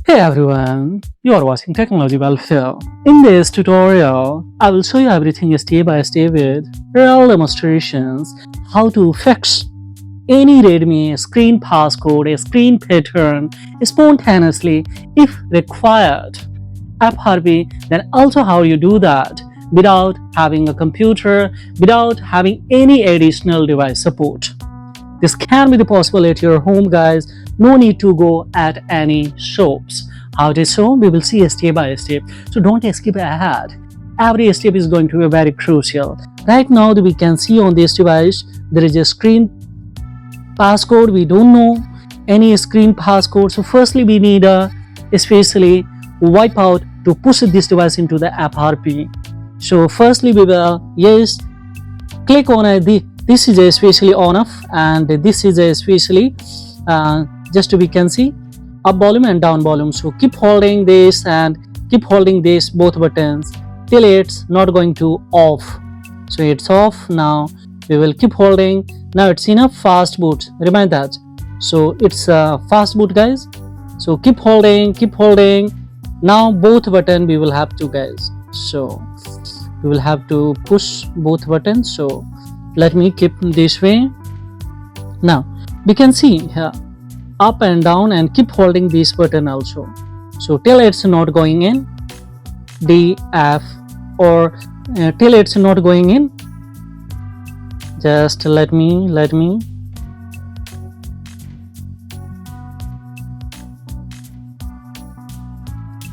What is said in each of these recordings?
Hey everyone, you are watching Technology Welfare. In this tutorial, I will show you everything step by step with real demonstrations how to fix any Redmi screen passcode, a screen pattern spontaneously if required. FRP, then also how you do that without having a computer, without having any additional device support. This can be possible at your home, guys. No need to go at any shops. How it is so? We will see step by step. So don't skip ahead. Every step is going to be very crucial. Right now, we can see on this device there is a screen passcode. We don't know any screen passcode. So firstly, we need a especially wipeout to push this device into the FRP. So firstly, we will click on this is especially on off, and this is especially just we can see up volume and down volume. So keep holding this and keep holding this both buttons till it's not going to off. So it's off. Now we will keep holding. Now it's enough fast boot, remind that. So it's fast boot, guys. So keep holding. Now both button we will have to, guys. So we will have to push both buttons. So let me keep this way. Now we can see here up and down, and keep holding this button also. So till it's not going in DF or till it's not going in. Just let me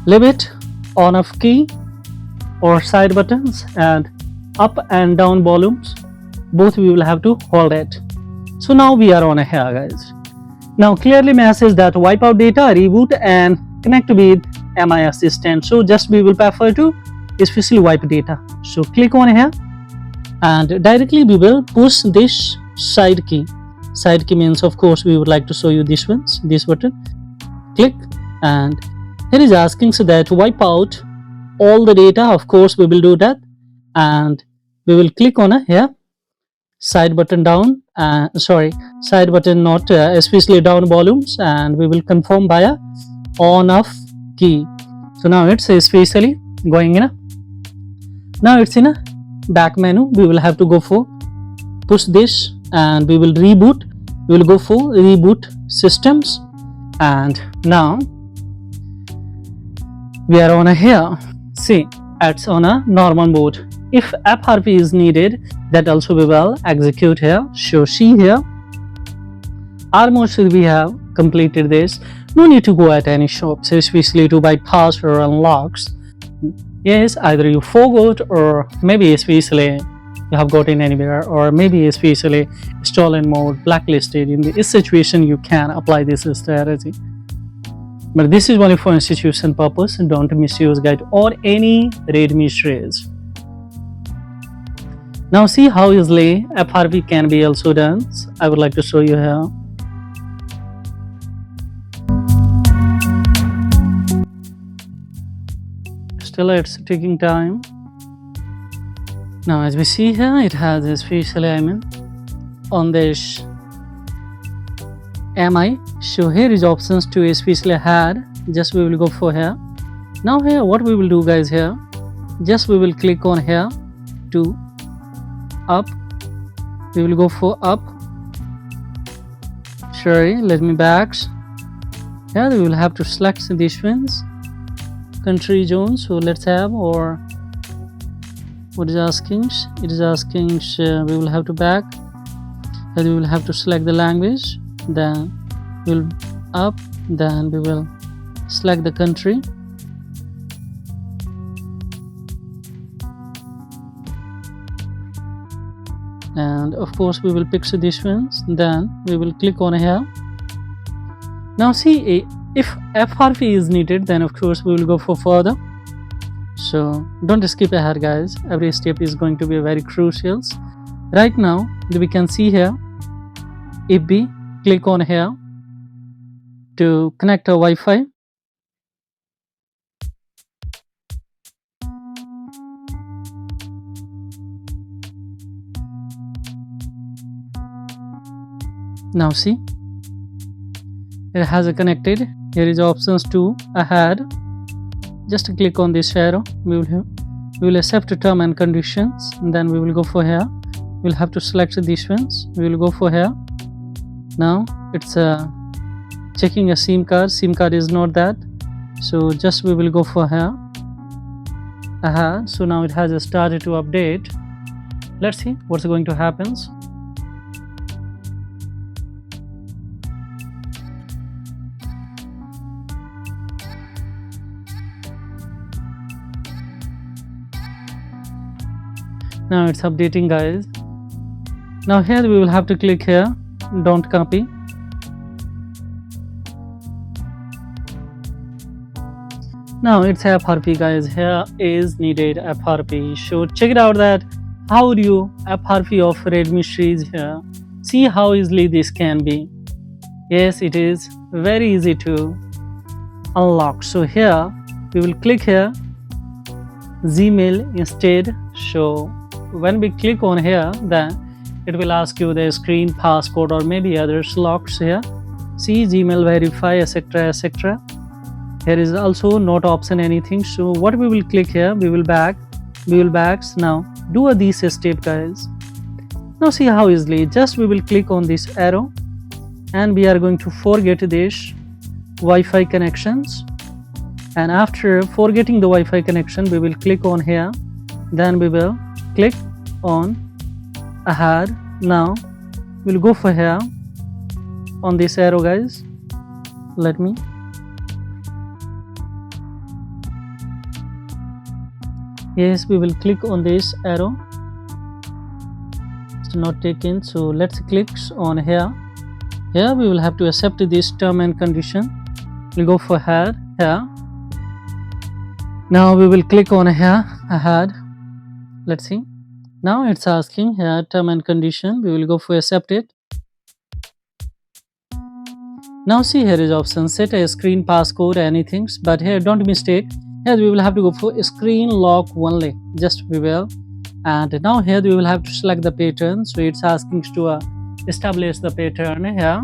leave it on off key or side buttons, and up and down volumes both we will have to hold it. So now we are on here, guys. Now clearly message that wipe out data, reboot and connect with MI assistant. So just we will prefer to especially wipe data. So click on here and directly we will push this side key. Side key means, of course, we would like to show you this button. Click, and here is asking so that wipe out all the data. Of course we will do that, and we will click on here side button down, side button not especially down volumes, and we will confirm via on off key. So now it's especially going in now it's in a back menu. We will have to go for push this, and we will reboot. We will go for reboot systems, and now we are on here. See, it's on a normal mode. If FRP is needed, that also we will execute here. So see here, almost we have completed this. No need to go at any shops, especially to bypass or unlocks. Yes, either you forgot, or maybe especially you have gotten anywhere, or maybe especially stolen mode, blacklisted. In this situation, you can apply this strategy. But this is only for institution purpose, and don't misuse guide or any Redmi trace. Now see how easily FRP can be also done. I would like to show you here. Still it's taking time. Now as we see here, it has especially on this MI. So here is options to especially add. Just we will go for here. Now here what we will do, guys, here just we will click on here to up. We will go for up. Sorry, let me back. Here we will have to select these ones, country zone. So let's have, or what is asking? It is asking we will have to back, and we will have to select the language. Then we'll up, then we will select the country, and of course we will pick these ones. Then we will click on here. Now see, if FRP is needed, then of course we will go for further. So don't skip ahead, guys. Every step is going to be very crucial. Right now we can see here, if we click on here to connect a Wi-Fi, now see it has a connected. Here is options to ahead. Just click on this arrow. We will accept term and conditions, and then we will go for here. We'll have to select these ones. We will go for here. Now it's checking a SIM card. SIM card is not that, so just we will go for here. So now it has started to update. Let's see what's going to happen. Now it's updating, guys. Now here we will have to click here, don't copy. Now it's FRP, guys. Here is needed FRP. So check it out that how do you FRP of Redmi series here. See how easily this can be. Yes, it is very easy to unlock. So here we will click here Gmail instead. So when we click on here, then it will ask you the screen passcode or maybe others locks here. See Gmail verify, etc, etc. Here is also not option anything. So what we will click here, we will backs. Now do this step, guys. Now see how easily, just we will click on this arrow and we are going to forget this Wi-Fi connections, and after forgetting the Wi-Fi connection we will click on here, then we will click on ahead. Now we'll go for here on this arrow, guys. Let me yes, we will click on this arrow. It's not taken, so let's click on here. Here we will have to accept this term and condition. We'll go for here. Now we will click on here ahead. Let's see. Now it's asking here term and condition. We will go for accept it. Now see, here is option set a screen passcode anything, but here don't mistake. Here we will have to go for screen lock only. Just we will. And now here we will have to select the pattern. So it's asking to establish the pattern here.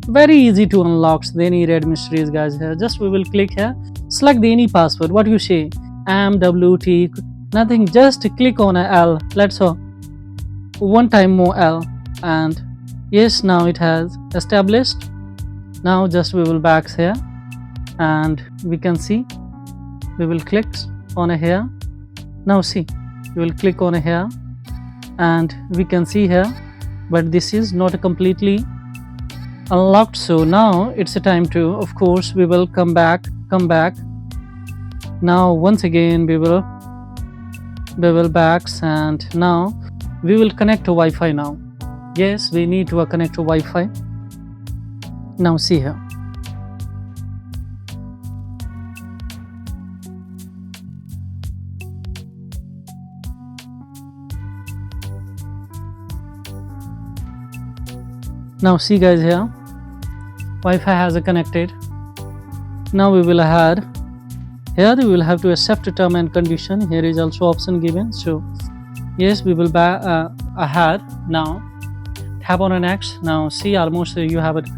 Very easy to unlock any Redmi series, guys. Here just we will click here, select the any password. What you say, MWT, nothing, just click on a L. Let's go one time more L, and yes, now it has established. Now just we will back here and we can see we will click on a here. Now see, we will click on a here and we can see here, but this is not completely unlocked. So now it's a time to, of course, we will come back. Now once again we will backs, and now we will connect to Wi-Fi. Now yes, we need to connect to Wi-Fi. Now see here. Now see, guys, here Wi-Fi has connected. Now we will ahead. Here we will have to accept a term and condition. Here is also option given. So yes, we will ahead. Now tap on next. Now see, almost you have it.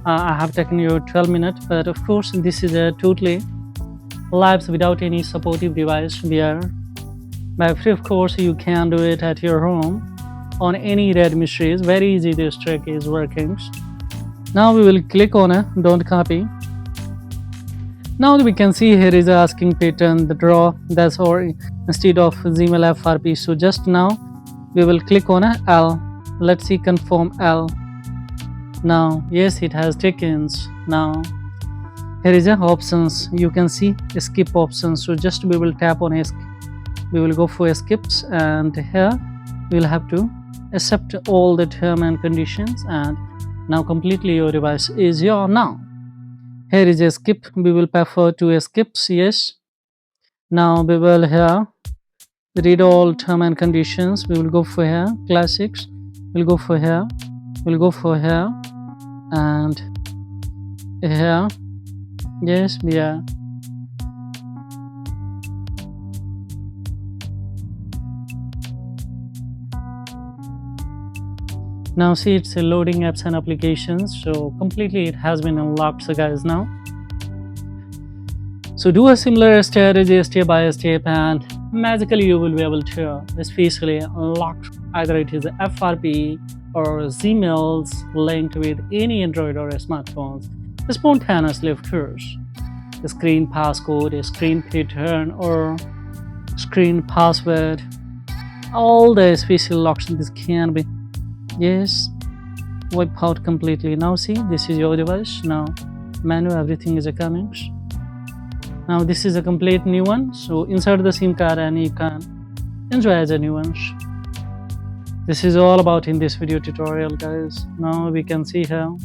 I have taken your 12 minutes, but of course this is a totally live without any supportive device. But of course you can do it at your home on any Redmi series. Very easy, this trick is working. Now we will click on a don't copy. Now we can see here is asking pattern, the draw, that's or instead of Gmail FRP. So just now we will click on a L. Let's see, confirm L. Now yes, it has taken. Now here is a options, you can see skip options. So just we will tap on skip. We will go for skips, and here we will have to accept all the term and conditions, and now completely your device is your now. Here is a skip, we will prefer to skips. Yes, now we will here read all term and conditions. We will go for here classics, we'll go for here, we'll go for here, and here yes, yeah. Now see, it's loading apps and applications, so completely it has been unlocked. So guys, now so do a similar strategy step by step, and magically you will be able to especially unlock either it is FRP or Gmails linked with any Android or smartphones spontaneously, of course. The screen passcode, a screen pattern, or screen password, all the special locks this can be wipe out completely. Now see, this is your device. Now menu, everything is coming. Now this is a complete new one, so insert the SIM card and you can enjoy as a new one. This is all about in this video tutorial, guys. Now we can see how.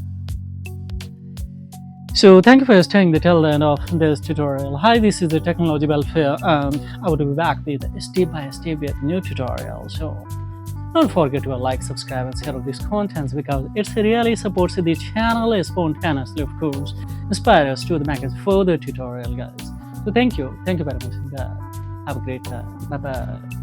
So thank you for staying till the end of this tutorial. Hi, this is the Technology Welfare, and I will be back with a step-by-step new tutorial. So don't forget to like, subscribe, and share this content because it really supports the channel spontaneously, of course, inspire us to make further tutorial, guys. So thank you very much, guys. Have a great time. Bye bye.